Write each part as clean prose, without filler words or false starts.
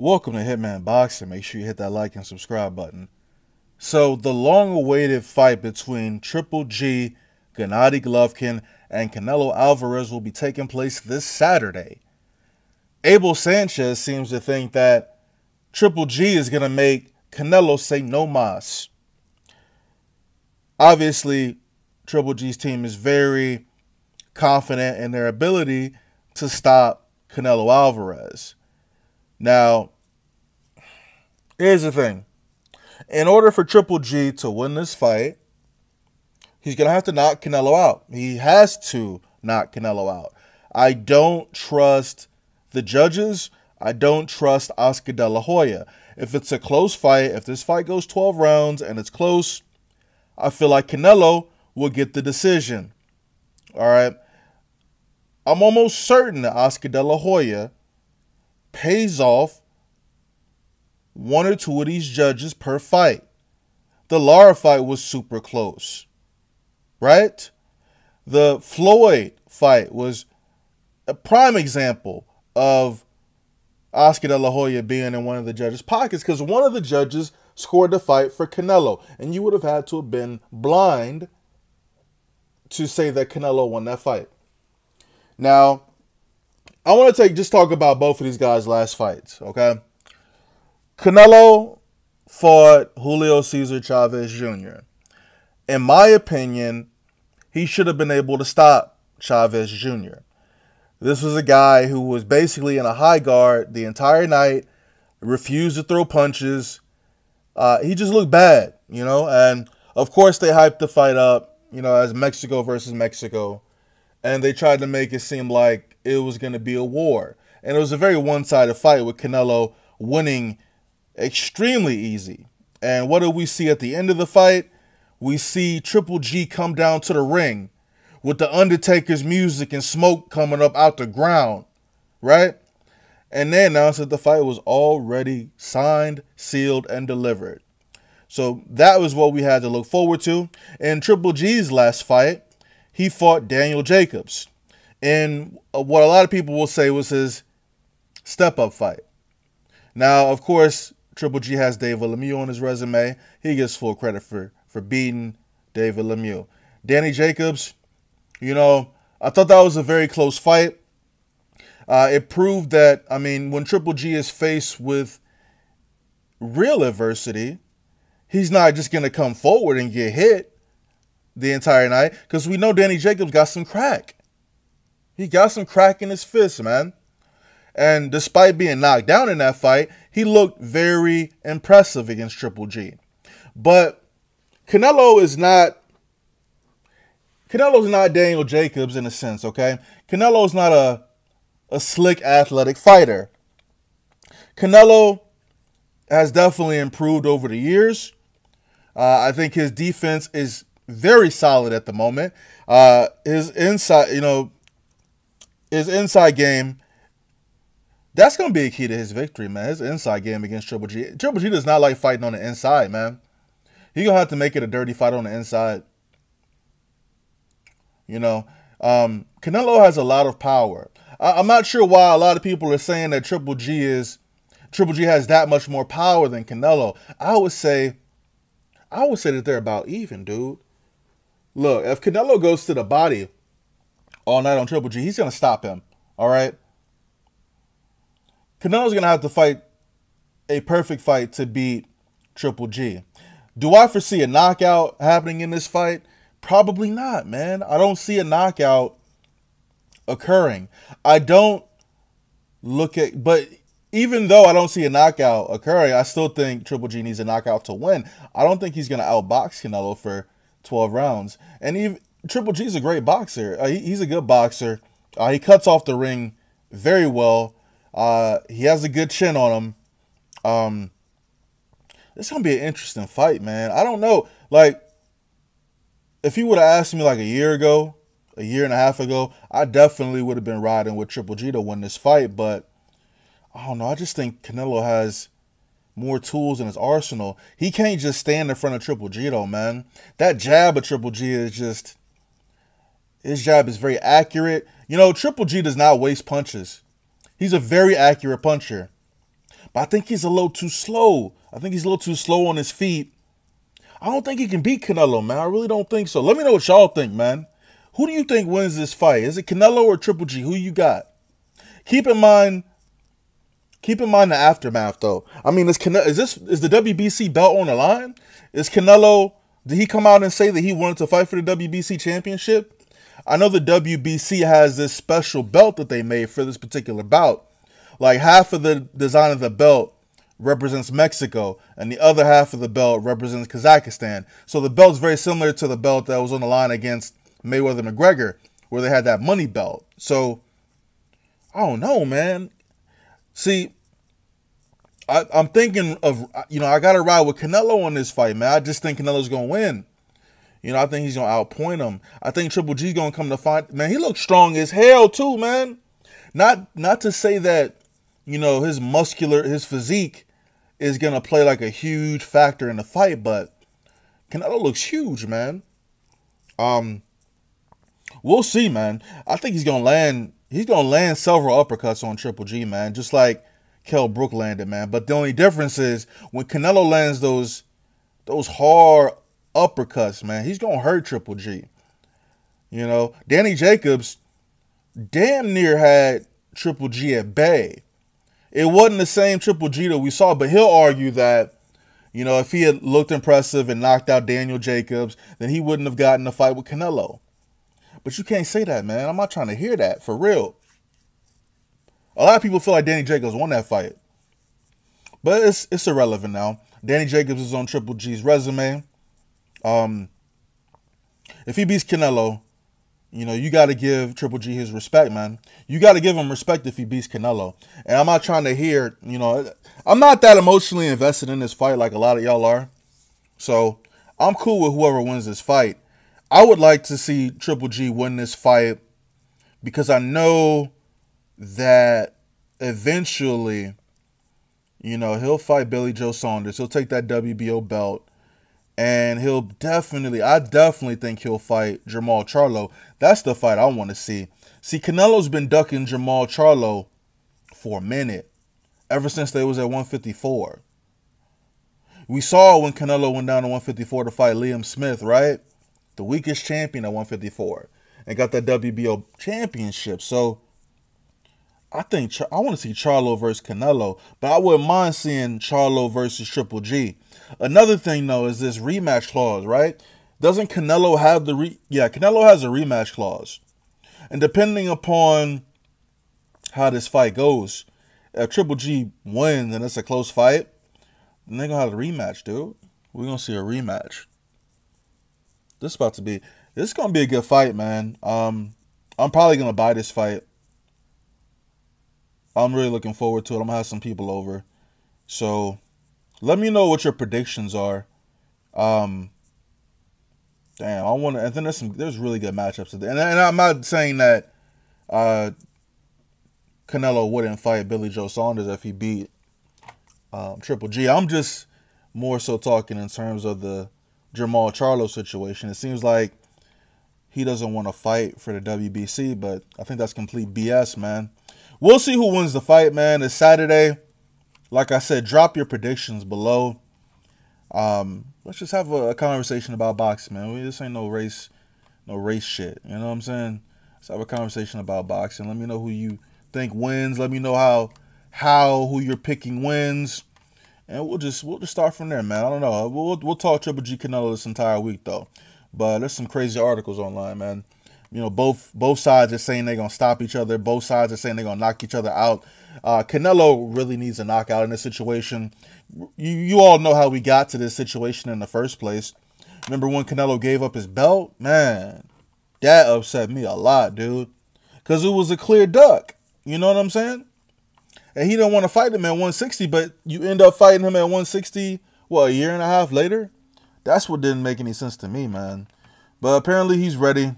Welcome to Hitman Boxing. Make sure you hit that like and subscribe button. So, the long-awaited fight between Triple G, Gennady Golovkin, and Canelo Alvarez will be taking place this Saturday. Abel Sanchez seems to think that Triple G is going to make Canelo say no mas. Obviously, Triple G's team is very confident in their ability to stop Canelo Alvarez. Now, here's the thing. In order for Triple G to win this fight, he's going to have to knock Canelo out. He has to knock Canelo out. I don't trust the judges. I don't trust Oscar De La Hoya. If it's a close fight, if this fight goes 12 rounds and it's close, I feel like Canelo will get the decision. All right. I'm almost certain that Oscar De La Hoya pays off one or two of these judges per fight. The Lara fight was super close, right? The Floyd fight was a prime example of Oscar De La Hoya being in one of the judges' pockets because one of the judges scored the fight for Canelo, and you would have had to have been blind to say that Canelo won that fight. Now, I want to just talk about both of these guys' last fights, okay? Canelo fought Julio Cesar Chavez Jr. In my opinion, he should have been able to stop Chavez Jr. This was a guy who was basically in a high guard the entire night, refused to throw punches. He just looked bad, you know? And, of course, they hyped the fight up, you know, as Mexico versus Mexico. And they tried to make it seem like it was going to be a war. And it was a very one-sided fight with Canelo winning extremely easy. And what do we see at the end of the fight? We see Triple G come down to the ring with the Undertaker's music and smoke coming up out the ground, right? And they announced that the fight was already signed, sealed, and delivered. So that was what we had to look forward to. In Triple G's last fight, he fought Daniel Jacobs in what a lot of people will say was his step-up fight. Now, of course, Triple G has David Lemieux on his resume. He gets full credit for beating David Lemieux. Danny Jacobs, you know, I thought that was a very close fight. It proved that, I mean, when Triple G is faced with real adversity, he's not just going to come forward and get hit the entire night, because we know Danny Jacobs got some crack. He got some crack in his fist, man. And despite being knocked down in that fight, he looked very impressive against Triple G. But Canelo's not Daniel Jacobs in a sense, okay? Canelo's not a slick athletic fighter. Canelo has definitely improved over the years. I think his defense is very solid at the moment. His inside game, that's going to be a key to his victory, man. His inside game against Triple G. Triple G does not like fighting on the inside, man. He's going to have to make it a dirty fight on the inside. You know, Canelo has a lot of power. I'm not sure why a lot of people are saying that Triple G has that much more power than Canelo. I would say that they're about even, dude. Look, if Canelo goes to the body all night on Triple G, he's going to stop him, all right? Canelo's going to have to fight a perfect fight to beat Triple G. Do I foresee a knockout happening in this fight? Probably not, man. I don't see a knockout occurring. But even though I don't see a knockout occurring, I still think Triple G needs a knockout to win. I don't think he's going to outbox Canelo for 12 rounds. And even Triple G's a great boxer. He's a good boxer. He cuts off the ring very well. He has a good chin on him. It's going to be an interesting fight, man. I don't know. Like, if he would have asked me like a year ago, a year and a half ago, I definitely would have been riding with Triple G to win this fight. But, I don't know. I just think Canelo has more tools in his arsenal. He can't just stand in front of Triple G, though, man. That jab of Triple G is just... his jab is very accurate. You know, Triple G does not waste punches. He's a very accurate puncher. But I think he's a little too slow. I think he's a little too slow on his feet. I don't think he can beat Canelo, man. I really don't think so. Let me know what y'all think, man. Who do you think wins this fight? Is it Canelo or Triple G? Who you got? Keep in mind the aftermath, though. I mean, is the WBC belt on the line? Is Canelo? Did he come out and say that he wanted to fight for the WBC championship? I know the WBC has this special belt that they made for this particular bout. Like half of the design of the belt represents Mexico, and the other half of the belt represents Kazakhstan. So the belt's very similar to the belt that was on the line against Mayweather McGregor, where they had that money belt. So I don't know, man. See, I'm thinking of, I got to ride with Canelo on this fight, man. I just think Canelo's going to win. I think he's going to outpoint him. I think Triple G's going to come to fight. Man, he looks strong as hell too, man. Not to say that, his physique is going to play like a huge factor in the fight, but Canelo looks huge, man. We'll see, man. I think he's going to land several uppercuts on Triple G, man, just like Kell Brook landed, man. But the only difference is when Canelo lands those hard uppercuts, man, he's going to hurt Triple G. Danny Jacobs damn near had Triple G at bay. It wasn't the same Triple G that we saw, but he'll argue that, if he had looked impressive and knocked out Daniel Jacobs, then he wouldn't have gotten a fight with Canelo. But you can't say that, man. I'm not trying to hear that, for real. A lot of people feel like Danny Jacobs won that fight. But it's irrelevant now. Danny Jacobs is on Triple G's resume. If he beats Canelo, you got to give Triple G his respect, man. You got to give him respect if he beats Canelo. And I'm not trying to hear, I'm not that emotionally invested in this fight like a lot of y'all are. So I'm cool with whoever wins this fight. I would like to see Triple G win this fight because I know that eventually, he'll fight Billy Joe Saunders. He'll take that WBO belt. And I definitely think he'll fight Jermall Charlo. That's the fight I want to see. See, Canelo's been ducking Jermall Charlo for a minute, ever since they was at 154. We saw when Canelo went down to 154 to fight Liam Smith, right? The weakest champion at 154, and got that WBO championship. So I want to see Charlo versus Canelo, but I wouldn't mind seeing Charlo versus Triple G. Another thing, though, is this rematch clause, right? Doesn't Canelo have Canelo has a rematch clause. And depending upon how this fight goes, if Triple G wins and it's a close fight, then they're going to have a rematch, dude. We're going to see a rematch. This is going to be a good fight, man. I'm probably going to buy this fight. I'm really looking forward to it. I'm going to have some people over. So let me know what your predictions are. Damn, and then there's really good matchups today. And I'm not saying that Canelo wouldn't fight Billy Joe Saunders if he beat Triple G. I'm just more so talking in terms of the Jermall Charlo situation. It seems like he doesn't want to fight for the WBC, but I think that's complete BS, man. We'll see who wins the fight, man. It's Saturday. Like I said, drop your predictions below. Let's just have a conversation about boxing, man. This ain't no race shit. You know what I'm saying? Let's have a conversation about boxing. Let me know who you think wins. Let me know who you're picking wins, and we'll just start from there, man. I don't know. We'll talk Triple G Canelo this entire week though, but there's some crazy articles online, man. Both sides are saying they're gonna stop each other. Both sides are saying they're gonna knock each other out. Canelo really needs a knockout in this situation. You all know how we got to this situation in the first place. Remember when Canelo gave up his belt? Man, that upset me a lot, dude. Because it was a clear duck. You know what I'm saying? And he didn't want to fight him at 160, but you end up fighting him at 160, a year and a half later? That's what didn't make any sense to me, man. But apparently he's ready.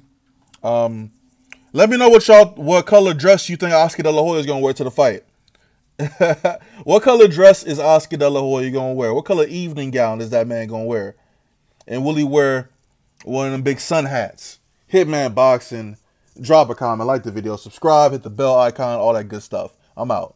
Let me know what color dress you think Oscar De La Hoya is going to wear to the fight. What color dress is Oscar De La Hoya going to wear? What color evening gown is that man going to wear? And will he wear one of them big sun hats? Hitman Boxing. Drop a comment, like the video, subscribe, hit the bell icon, all that good stuff. I'm out.